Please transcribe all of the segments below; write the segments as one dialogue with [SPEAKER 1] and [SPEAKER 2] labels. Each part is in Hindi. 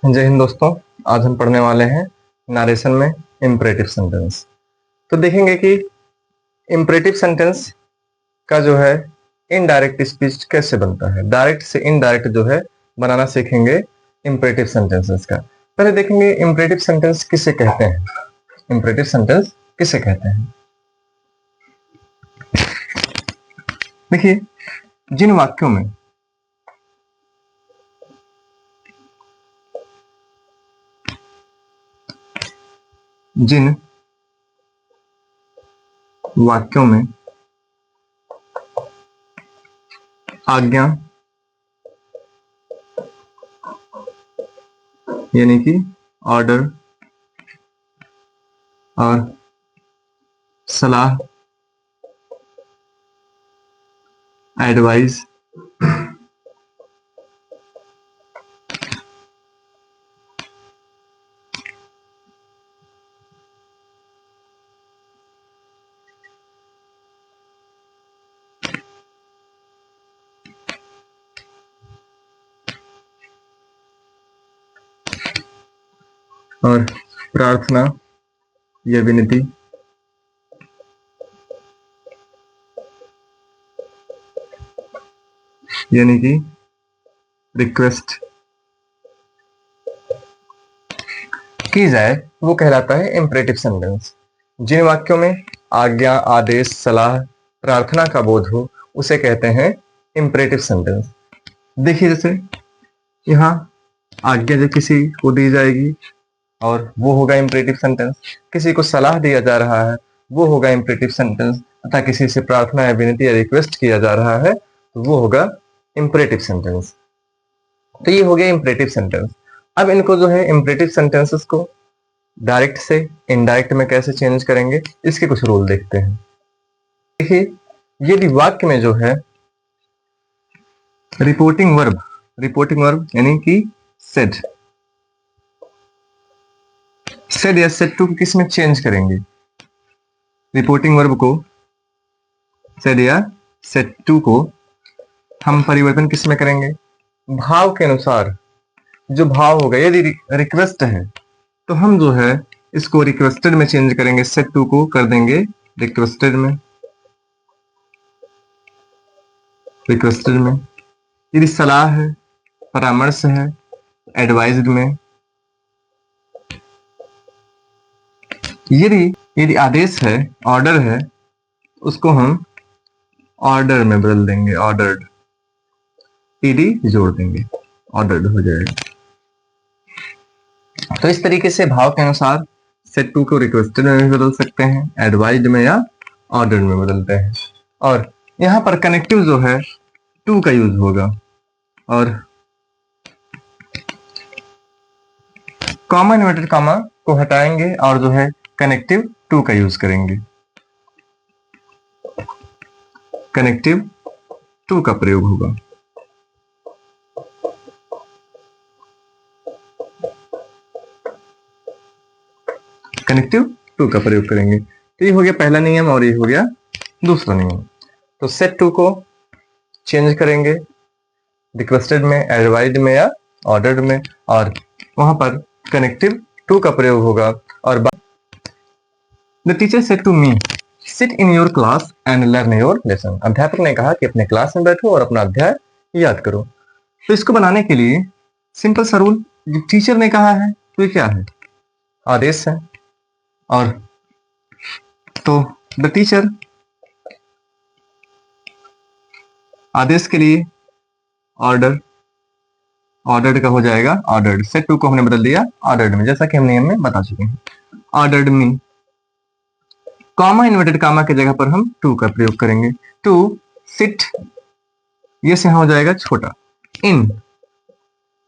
[SPEAKER 1] जय हिंद दोस्तों। आज हम पढ़ने वाले हैं नरेशन में इम्परेटिव सेंटेंस। तो देखेंगे कि इम्परेटिव सेंटेंस का जो है इनडायरेक्ट स्पीच कैसे बनता है। डायरेक्ट से इनडायरेक्ट जो है बनाना सीखेंगे इम्परेटिव सेंटेंसेस का। पहले देखेंगे इम्परेटिव सेंटेंस किसे कहते हैं। इम्परेटिव सेंटेंस किसे कहते हैं, देखिए जिन वाक्यों में आज्ञा यानी कि ऑर्डर और सलाह एडवाइस और प्रार्थना या विनती यानी कि रिक्वेस्ट की जाए वो कहलाता है इम्परेटिव सेंटेंस। जिन वाक्यों में आज्ञा, आदेश, सलाह, प्रार्थना का बोध हो उसे कहते हैं इम्परेटिव सेंटेंस। देखिए जैसे यहाँ आज्ञा जब किसी को दी जाएगी और वो होगा इम्परेटिव सेंटेंस। किसी को सलाह दिया जा रहा है वो होगा इम्परेटिव सेंटेंस। तथा किसी से प्रार्थना या विनती या रिक्वेस्ट किया जा रहा है तो वो होगा इम्परेटिव सेंटेंस। तो ये हो गया इम्परेटिव सेंटेंस। अब इनको जो है इम्परेटिव सेंटेंसेस को डायरेक्ट से इनडायरेक्ट में कैसे चेंज करेंगे इसके कुछ रूल देखते हैं। देखिए यदि वाक्य में जो है रिपोर्टिंग वर्ब यानी कि सेड या सेड टू किस में चेंज करेंगे। रिपोर्टिंग वर्ब को सेड या सेड टू को हम परिवर्तन किस में करेंगे, भाव के अनुसार। जो भाव होगा यदि रिक्वेस्ट है तो हम जो है इसको रिक्वेस्टेड में चेंज करेंगे, सेड टू को कर देंगे रिक्वेस्टेड में। यदि सलाह है, परामर्श है, एडवाइज्ड में। यदि आदेश है, ऑर्डर है, उसको हम ऑर्डर में बदल देंगे, ऑर्डर्ड, ईडी जोड़ देंगे, ऑर्डर्ड हो जाएगा। तो इस तरीके से भाव के अनुसार सेट टू को रिक्वेस्टेड में भी बदल सकते हैं, एडवाइज्ड में या ऑर्डर्ड में बदलते हैं। और यहां पर कनेक्टिव जो है टू का यूज होगा और कॉमा इन्वर्टेड कॉमा को हटाएंगे और जो है कनेक्टिव टू का यूज करेंगे। कनेक्टिव टू का प्रयोग होगा। कनेक्टिव टू का प्रयोग करेंगे। तो ये हो गया पहला नियम और ये हो गया दूसरा नियम। तो सेट टू को चेंज करेंगे रिक्वेस्टेड में, एडवाइज्ड में या ऑर्डर्ड में, और वहां पर कनेक्टिव टू का प्रयोग होगा। और the teacher said to me sit in your class and learn your lesson. अध्यापक ने कहा कि अपने क्लास में बैठो और अपना अध्याय याद करो। तो इसको बनाने के लिए सिंपल सा रूल, टीचर ने कहा है तो ये क्या है, आदेश है। और तो द टीचर आदेश के लिए ऑर्डर्ड का हो जाएगा ऑर्डर्ड। सेट टू को हमने बदल दिया ऑर्डर्ड में, जैसा कि हम नियम में बता चुके हैं। ऑर्डर्ड मी, कॉमा इन्वर्टेड कॉमा की जगह पर हम टू का प्रयोग करेंगे। टू सिट, ये से हो जाएगा छोटा। इन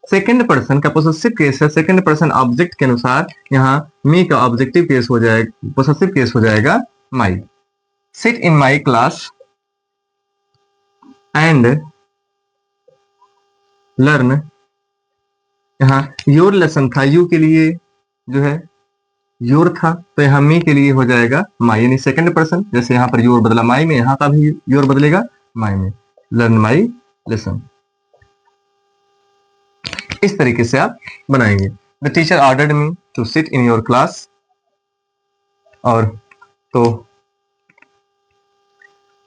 [SPEAKER 1] सेकेंड पर्सन का पोसेसिव केस है, सेकेंड पर्सन ऑब्जेक्ट के अनुसार यहां मी का ऑब्जेक्टिव केस हो जाएगा, पोसेसिव केस हो जाएगा my. Sit in my class and learn, यहां योर लेसन था, यू के लिए जो है योर था, तो यहां मी के लिए हो जाएगा माई, यानी सेकंड पर्सन। जैसे यहां पर योर बदला माई में, यहां का भी योर बदलेगा माई में। Learn my lesson. इस तरीके से आप बनाएंगे। The teacher ordered me to sit in your class, और तो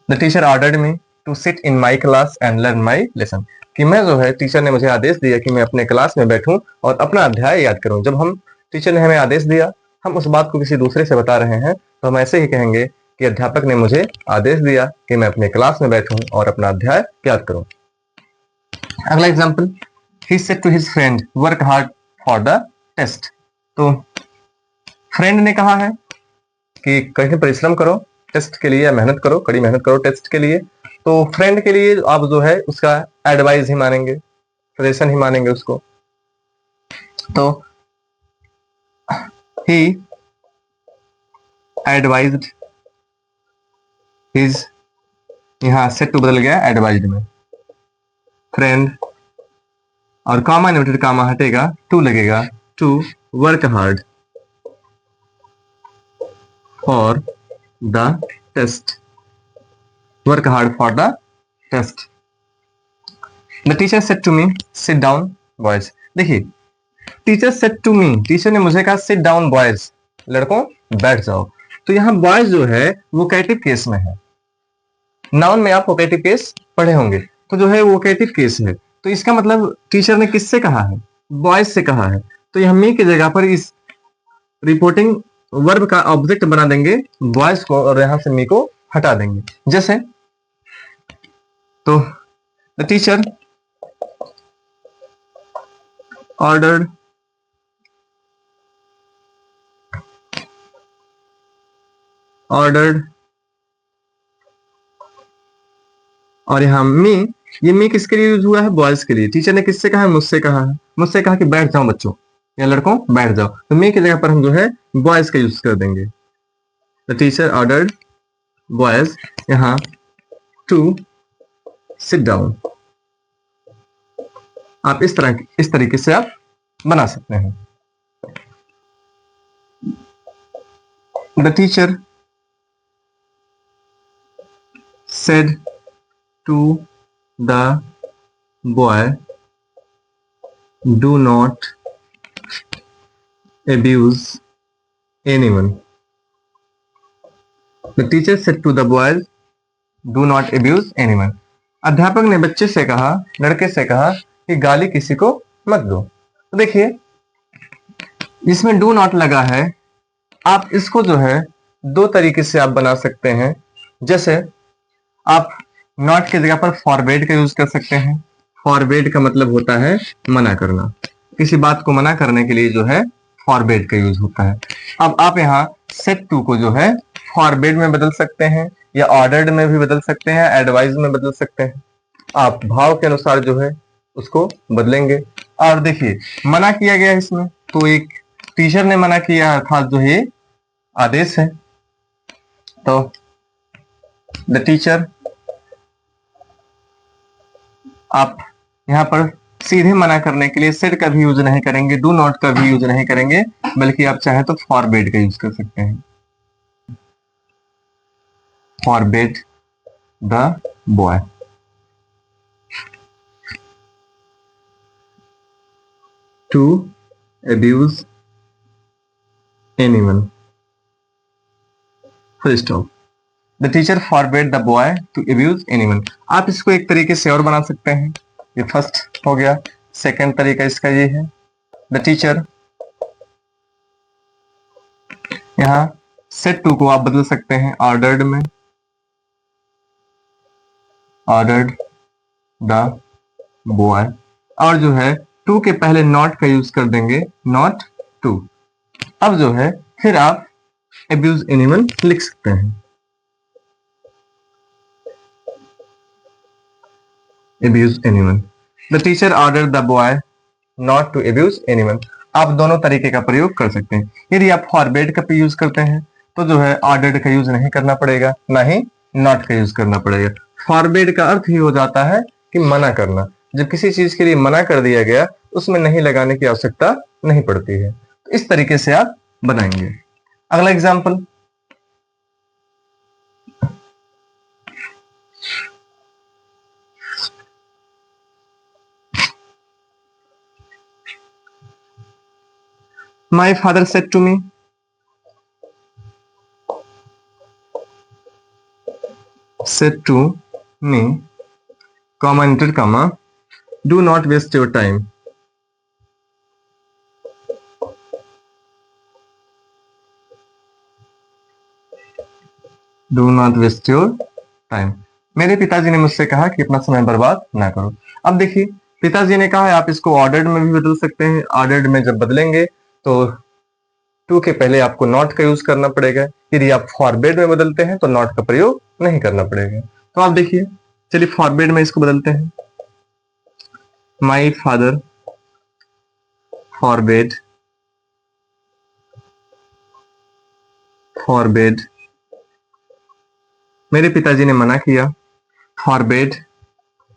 [SPEAKER 1] the teacher ordered me to sit in my class and learn my lesson, कि मैं जो है टीचर ने मुझे आदेश दिया कि मैं अपने क्लास में बैठूं और अपना अध्याय याद करूं। जब हम टीचर ने हमें आदेश दिया, हम उस बात को किसी दूसरे से बता रहे हैं, तो हम ऐसे ही कहेंगे कि अध्यापक ने मुझे आदेश दिया कि मैं अपने क्लास में बैठूं और अपना अध्याय याद करूं। अगला example, he said to his friend work hard for the test. तो फ्रेंड ने कहा है कि कठिन परिश्रम करो टेस्ट के लिए, या मेहनत करो, कड़ी मेहनत करो टेस्ट के लिए। तो फ्रेंड के लिए आप जो है उसका एडवाइस ही मानेंगे, सजेशन ही मानेंगे उसको। तो ही एडवाइज्ड हिज, यहाँ सेट टू बदल गया एडवाइज्ड में, फ्रेंड और कामा इन्वर्टेड कामा हटेगा, टू लगेगा, to work hard for the test, work hard for the test. The teacher said to me sit down boys. देखिए, teacher said to me, teacher ने मुझे कहा सिट डाउन बॉयज, लड़कों बैठ जाओ। तो यहाँ बॉयज जो है वोकेटिव केस में है। नाउन में आप वोकेटिव केस पढ़े होंगे, तो जो है वोकेटिव केस है, तो इसका मतलब टीचर ने किससे कहा है, बॉयज से कहा है। तो यहाँ मी की जगह पर इस रिपोर्टिंग वर्ब का ऑब्जेक्ट बना देंगे बॉयज को, और यहां से मी को हटा देंगे। जैसे, तो द टीचर ऑर्डर्ड ऑर्डर्ड, और यहाँ मी, ये मी किसके लिए यूज हुआ है, बॉयज के लिए। टीचर ने किससे कहा है, मुझसे कहा है, मुझसे कहा कि बैठ जाओ बच्चों या लड़कों बैठ जाओ, तो मी की जगह पर हम जो है बॉयज का यूज कर देंगे। द टीचर ऑर्डर्ड बॉयज, यहाँ टू सिट डाउन। आप इस तरीके से आप बना सकते हैं। The teacher said to the boy do not abuse anyone. The teacher said to the boys, do not abuse anyone. अध्यापक ने बच्चे से कहा, लड़के से कहा कि गाली किसी को मत दो। तो देखिए, इसमें डू नॉट लगा है, आप इसको जो है दो तरीके से आप बना सकते हैं। जैसे आप नॉट की जगह पर फॉरबेड का यूज कर सकते हैं। फॉरबेड का मतलब होता है मना करना, किसी बात को मना करने के लिए जो है फॉरबेड का यूज होता है। अब आप यहाँ सेट टू को जो है फॉरबेड में बदल सकते हैं, या ऑर्डर्ड में भी बदल सकते हैं, एडवाइज में बदल सकते हैं। आप भाव के अनुसार जो है उसको बदलेंगे। और देखिए, मना किया गया इसमें, तो एक टीचर ने मना किया, अर्थात जो है आदेश है। तो द टीचर, आप यहाँ पर सीधे मना करने के लिए सेड का भी यूज नहीं करेंगे, डू नॉट का भी यूज नहीं करेंगे, बल्कि आप चाहे तो फॉरबेड का यूज कर सकते हैं। Forbade the boy to abuse anyone, full stop. The teacher forbade the boy to abuse anyone। आप इसको एक तरीके से और बना सकते हैं, ये फर्स्ट हो गया। सेकेंड तरीका इसका ये है, द टीचर, यहाँ सेट टू को आप बदल सकते हैं ऑर्डर्ड में, ऑर्डर्ड द बॉय, और जो है टू के पहले नॉट का यूज कर देंगे, नॉट टू। अब जो है फिर आप abuse anyone लिख सकते हैं, abuse anyone। The teacher order the boy not to abuse anyone। आप दोनों तरीके का प्रयोग कर सकते हैं। यदि आप फॉरबेड का यूज करते हैं तो जो है ऑर्डर्ड का यूज नहीं करना पड़ेगा, ना ही नॉट का यूज करना पड़ेगा। फॉरबेड का अर्थ ही हो जाता है कि मना करना। जब किसी चीज के लिए मना कर दिया गया, उसमें नहीं लगाने की आवश्यकता नहीं पड़ती है। तो इस तरीके से आप बनाएंगे। अगला example, my father said to me, said to me, comma inter comma, do not waste your time, do not waste your time. मेरे पिताजी ने मुझसे कहा कि अपना समय बर्बाद ना करो। अब देखिए, पिताजी ने कहा है, आप इसको ऑर्डर्ड में भी बदल सकते हैं। ऑर्डर्ड में जब बदलेंगे तो टू के पहले आपको नॉट का यूज करना पड़ेगा। यदि आप फॉरवर्ड में बदलते हैं तो नॉट का प्रयोग नहीं करना पड़ेगा। तो आप देखिए, चलिए फॉरवर्ड में इसको बदलते हैं। माई फादर फॉरबेड, फॉरबेड, मेरे पिताजी ने मना किया, फॉरबेड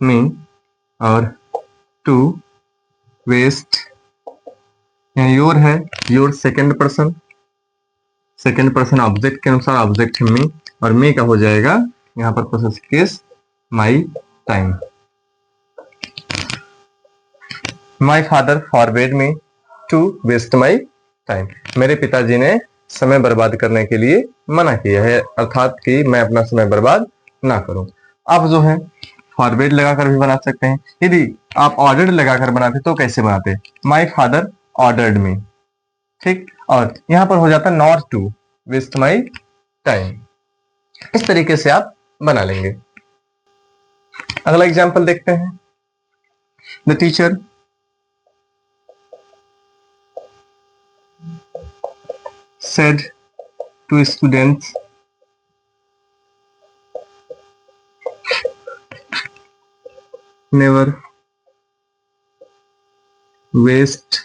[SPEAKER 1] मी, और टू वेस्ट, यहाँ योर है, your second person, second person object के अनुसार ऑब्जेक्ट है मी, और मी का हो जाएगा यहाँ पर possessive case my time. My father forbade me to waste my time, मेरे पिताजी ने समय बर्बाद करने के लिए मना किया है, अर्थात कि मैं अपना समय बर्बाद ना करूं। आप जो है फॉरवर्ड लगाकर भी बना सकते हैं। यदि आप ऑर्डर्ड लगाकर बनाते तो कैसे बनाते, माई फादर ऑर्डर्ड मी, ठीक, और यहां पर हो जाता not to waste my time. इस तरीके से आप बना लेंगे। अगला एग्जाम्पल देखते हैं। The teacher said to students, never waste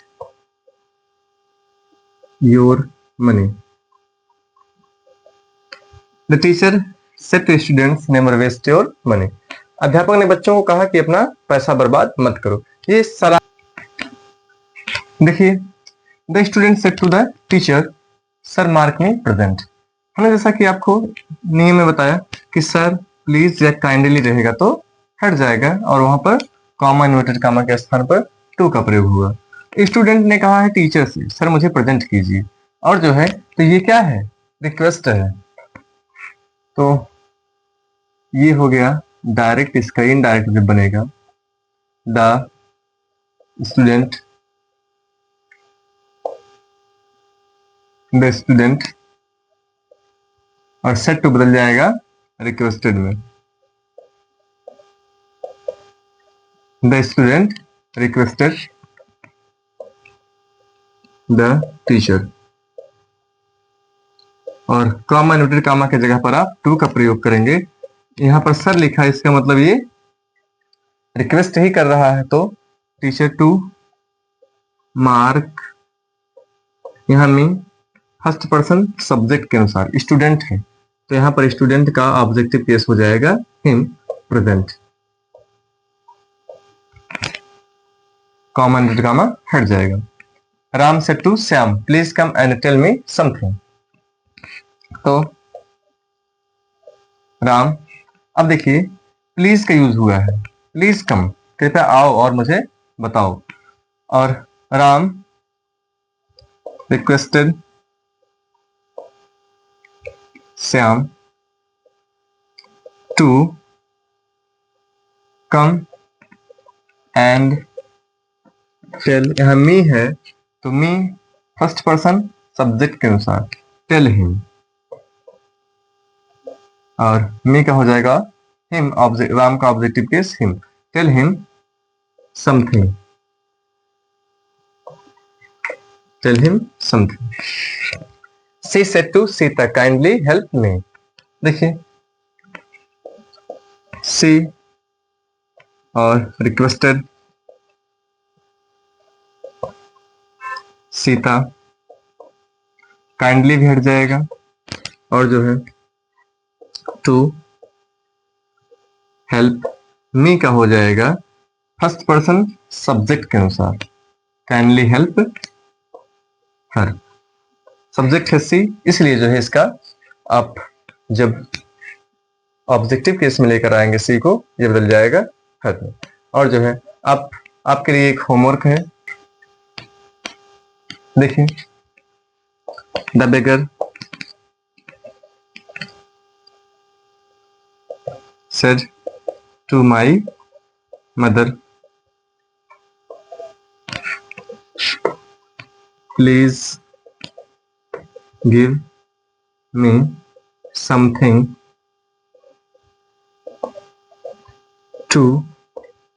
[SPEAKER 1] your money. The teacher said to students, never waste your money. अध्यापक ने बच्चों को कहा कि अपना पैसा बर्बाद मत करो। ये सलाह देखिए, the student said to the teacher, sir mark me present. हमने जैसा कि आपको नियम में बताया कि सर प्लीज या काइंडली रहेगा तो हट जाएगा, और वहां पर कॉमा इन्वर्टेड कॉमा के स्थान पर टू का प्रयोग हुआ। स्टूडेंट ने कहा है टीचर से, सर मुझे प्रेजेंट कीजिए, और जो है तो ये क्या है, रिक्वेस्ट है, तो ये हो गया डायरेक्ट, इसका इनडायरेक्ट भी बनेगा, द स्टूडेंट, द स्टूडेंट, और सेट टू बदल जाएगा रिक्वेस्टेड में, the student requested the teacher, और कॉमा इन्वर्टेड कॉमा की जगह पर आप टू का प्रयोग करेंगे। यहां पर सर लिखा है, इसका मतलब ये रिक्वेस्ट ही कर रहा है, तो टीचर टू मार्क, यहां में फर्स्ट पर्सन सब्जेक्ट के अनुसार स्टूडेंट है, तो यहां पर स्टूडेंट का ऑब्जेक्टिव केस हो जाएगा him present, comma inverted comma हट जाएगा। Ram said to Shyam, please come and tell me something. तो राम, अब देखिए प्लीज का यूज हुआ है, प्लीज कम, कृपया आओ और मुझे बताओ, और Ram requested Shyam to come and tell, यहां मी है तो मी फर्स्ट पर्सन सब्जेक्ट के अनुसार, टेल हिम, और मी का हो जाएगा हिम, ऑब्जेक्ट, राम का objective case him, tell him something, tell him something. She said to Sita, kindly help me. देखिए शी और रिक्वेस्टेड सीता, काइंडली भी हट जाएगा, और जो है टू हेल्प मी का हो जाएगा फर्स्ट पर्सन सब्जेक्ट के अनुसार, काइंडली हेल्प हर, सब्जेक्ट है सी, इसलिए जो है इसका आप जब ऑब्जेक्टिव केस में लेकर आएंगे सी को, ये बदल जाएगा हर में। और जो है आप आपके लिए एक होमवर्क है, देखिए the beggar said to my mother, please give me something to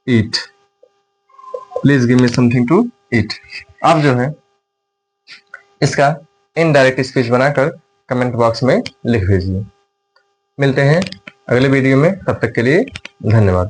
[SPEAKER 1] eat. Please give me something to eat. आप जो है इसका इनडायरेक्ट स्पीच बनाकर कमेंट बॉक्स में लिख दीजिए। मिलते हैं अगले वीडियो में, तब तक के लिए धन्यवाद।